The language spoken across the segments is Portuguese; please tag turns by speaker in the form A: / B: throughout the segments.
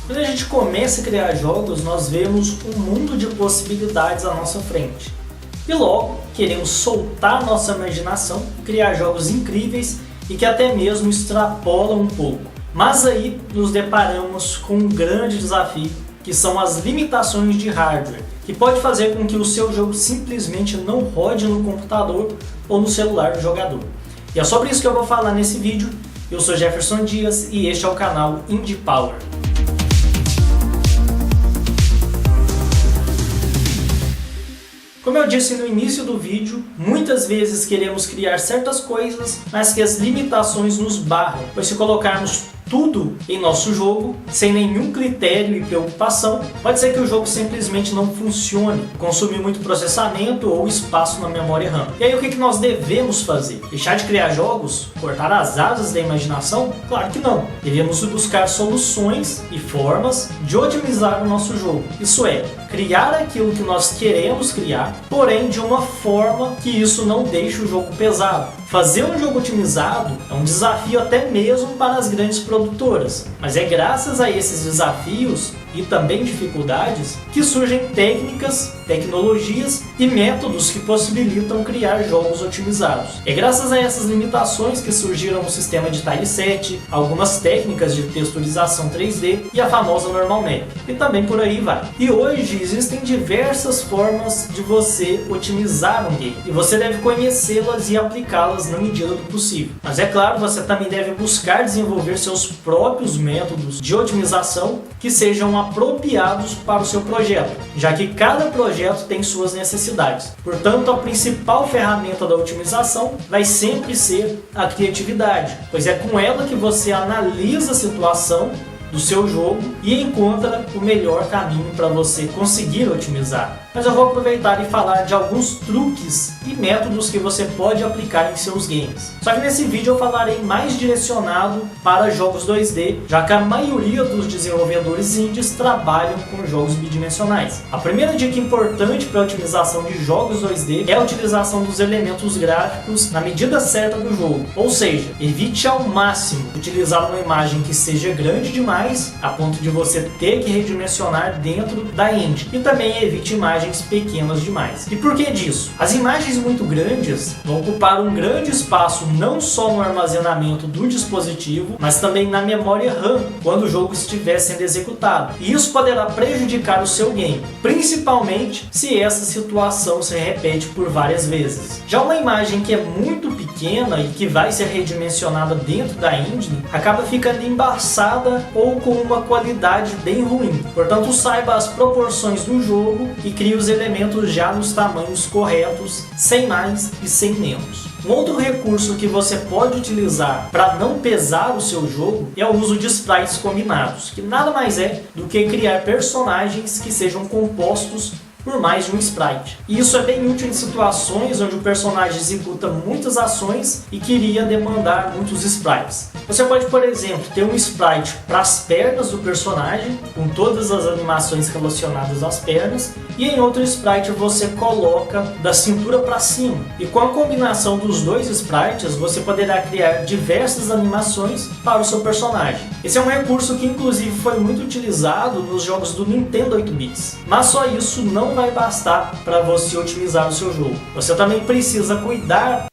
A: Quando a gente começa a criar jogos, nós vemos um mundo de possibilidades à nossa frente. E logo, queremos soltar nossa imaginação, criar jogos incríveis e que até mesmo extrapolam um pouco. Mas aí nos deparamos com um grande desafio, que são as limitações de hardware, que pode fazer com que o seu jogo simplesmente não rode no computador ou no celular do jogador. E é sobre isso que eu vou falar nesse vídeo. Eu sou Jefferson Dias e este é o canal Indie Power. Como eu disse no início do vídeo, muitas vezes queremos criar certas coisas, mas que as limitações nos barram, pois se colocarmos tudo em nosso jogo, sem nenhum critério e preocupação, pode ser que o jogo simplesmente não funcione, consumir muito processamento ou espaço na memória RAM. E aí o que nós devemos fazer? Deixar de criar jogos? Cortar as asas da imaginação? Claro que não. Devemos buscar soluções e formas de otimizar o nosso jogo. Isso é, criar aquilo que nós queremos criar, porém de uma forma que isso não deixe o jogo pesado. Fazer um jogo otimizado é um desafio até mesmo para as grandes produtoras, mas é graças a esses desafios e também dificuldades que surgem técnicas, tecnologias e métodos que possibilitam criar jogos otimizados. É graças a essas limitações que surgiram o sistema de tileset, algumas técnicas de texturização 3D e a famosa Normal Map. E também por aí vai. E hoje existem diversas formas de você otimizar um game, e você deve conhecê-las e aplicá-las na medida do possível. Mas é claro, você também deve buscar desenvolver seus próprios métodos de otimização que sejam apropriados para o seu projeto, já que cada projeto tem suas necessidades. Portanto, a principal ferramenta da otimização vai sempre ser a criatividade, pois é com ela que você analisa a situação do seu jogo e encontra o melhor caminho para você conseguir otimizar. Mas eu vou aproveitar e falar de alguns truques e métodos que você pode aplicar em seus games. Só que nesse vídeo eu falarei mais direcionado para jogos 2D, já que a maioria dos desenvolvedores indies trabalham com jogos bidimensionais. A primeira dica importante para a otimização de jogos 2D é a utilização dos elementos gráficos na medida certa do jogo. Ou seja, evite ao máximo utilizar uma imagem que seja grande demais, a ponto de você ter que redimensionar dentro da engine. E também evite imagens pequenas demais. E por que disso? As imagens muito grandes vão ocupar um grande espaço não só no armazenamento do dispositivo, mas também na memória RAM quando o jogo estiver sendo executado. E isso poderá prejudicar o seu game, principalmente se essa situação se repete por várias vezes. Já uma imagem que é muito pequena e que vai ser redimensionada dentro da engine acaba ficando embaçada ou com uma qualidade bem ruim. Portanto, saiba as proporções do jogo e crie os elementos já nos tamanhos corretos, sem mais e sem menos. Um outro recurso que você pode utilizar para não pesar o seu jogo é o uso de sprites combinados, que nada mais é do que criar personagens que sejam compostos por mais de um sprite. E isso é bem útil em situações onde o personagem executa muitas ações e queria demandar muitos sprites. Você pode, por exemplo, ter um sprite para as pernas do personagem, com todas as animações relacionadas às pernas, e em outro sprite você coloca da cintura para cima. E com a combinação dos dois sprites, você poderá criar diversas animações para o seu personagem. Esse é um recurso que inclusive foi muito utilizado nos jogos do Nintendo 8 bits. Mas só isso não vai bastar para você otimizar o seu jogo. Você também precisa cuidar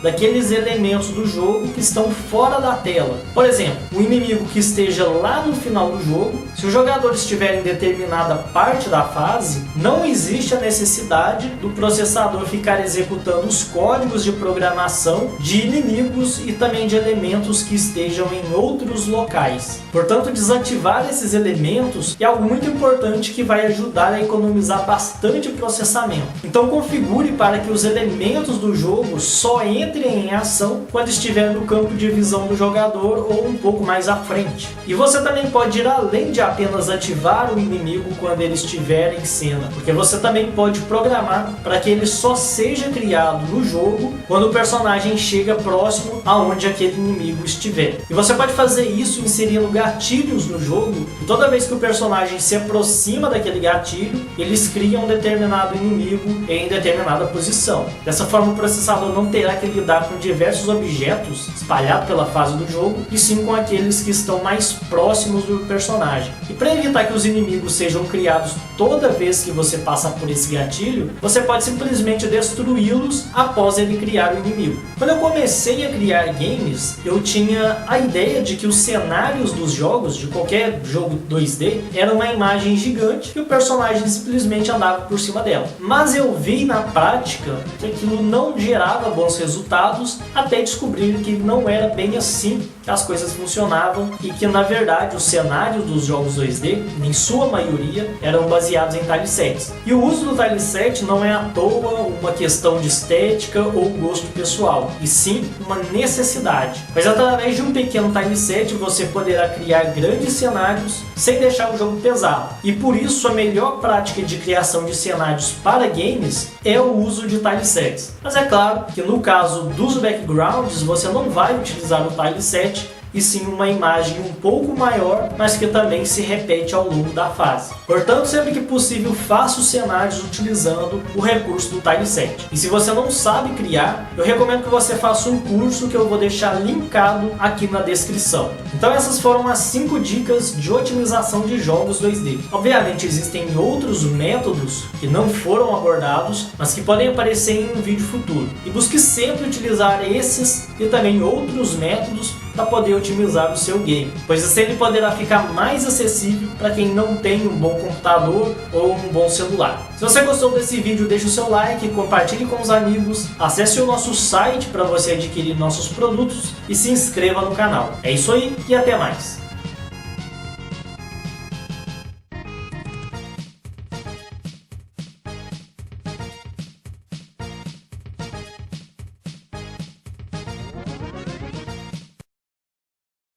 A: daqueles elementos do jogo que estão fora da tela. Por exemplo, um inimigo que esteja lá no final do jogo, se o jogador estiver em determinada parte da fase, não existe a necessidade do processador ficar executando os códigos de programação de inimigos e também de elementos que estejam em outros locais. Portanto, desativar esses elementos é algo muito importante que vai ajudar a economizar bastante processamento. Então configure para que os elementos do jogo só entrem em ação quando estiver no campo de visão do jogador ou um pouco mais à frente. E você também pode ir além de apenas ativar o inimigo quando ele estiver em cena, porque você também pode programar para que ele só seja criado no jogo quando o personagem chega próximo aonde aquele inimigo estiver. E você pode fazer isso inserindo gatilhos no jogo, e toda vez que o personagem se aproxima daquele gatilho, eles criam um determinado inimigo em determinada posição. Dessa forma o processador não terá aquele lidar com diversos objetos espalhados pela fase do jogo, e sim com aqueles que estão mais próximos do personagem. E para evitar que os inimigos sejam criados toda vez que você passa por esse gatilho, você pode simplesmente destruí-los após ele criar o inimigo. Quando eu comecei a criar games, eu tinha a ideia de que os cenários dos jogos, de qualquer jogo 2D, era uma imagem gigante e o personagem simplesmente andava por cima dela. Mas eu vi na prática que aquilo não gerava bons resultados, até descobrir que não era bem assim que as coisas funcionavam e que na verdade os cenários dos jogos 2D, em sua maioria, eram baseados em tilesets. E o uso do tileset não é à toa uma questão de estética ou gosto pessoal, e sim uma necessidade. Pois através de um pequeno tileset você poderá criar grandes cenários sem deixar o jogo pesado. E por isso a melhor prática de criação de cenários para games é o uso de tilesets. Mas é claro que no caso dos backgrounds você não vai utilizar o tileset, e sim uma imagem um pouco maior, mas que também se repete ao longo da fase. Portanto, sempre que possível, faça os cenários utilizando o recurso do tileset. E se você não sabe criar, eu recomendo que você faça um curso que eu vou deixar linkado aqui na descrição. Então essas foram as 5 dicas de otimização de jogos 2D. Obviamente existem outros métodos que não foram abordados, mas que podem aparecer em um vídeo futuro. E busque sempre utilizar esses e também outros métodos para poder otimizar o seu game, pois assim ele poderá ficar mais acessível para quem não tem um bom computador ou um bom celular. Se você gostou desse vídeo, deixe o seu like, compartilhe com os amigos, acesse o nosso site para você adquirir nossos produtos e se inscreva no canal. É isso aí e até mais!